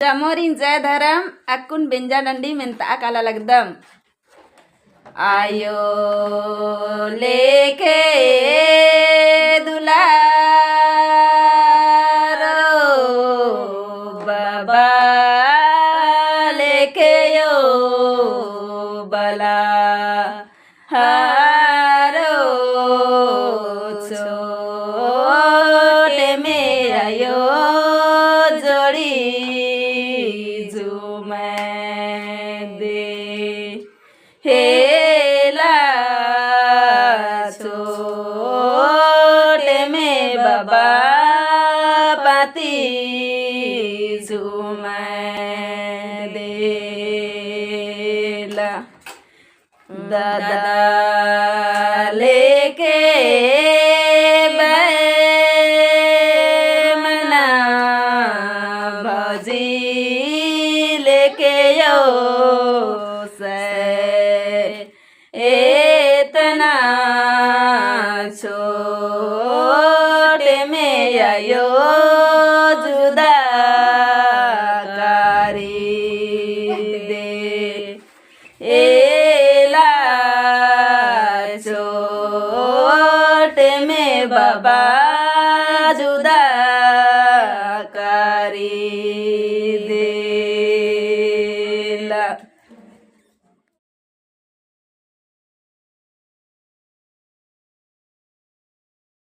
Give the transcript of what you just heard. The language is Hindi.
Jamorin jaya dharam akun benjanandi minta kala lagdam. आयो लेके दुलारो बाबा लेके यो बला हारो छोटे में आयो जोड़ी जुमै दे हेला छोटे में बाबा पाती जुमै देला दादा लेके मना भजी लेके यो से इतना छोटे में आयो जुदा करी दे एला छोटे में बाबा जुदा करी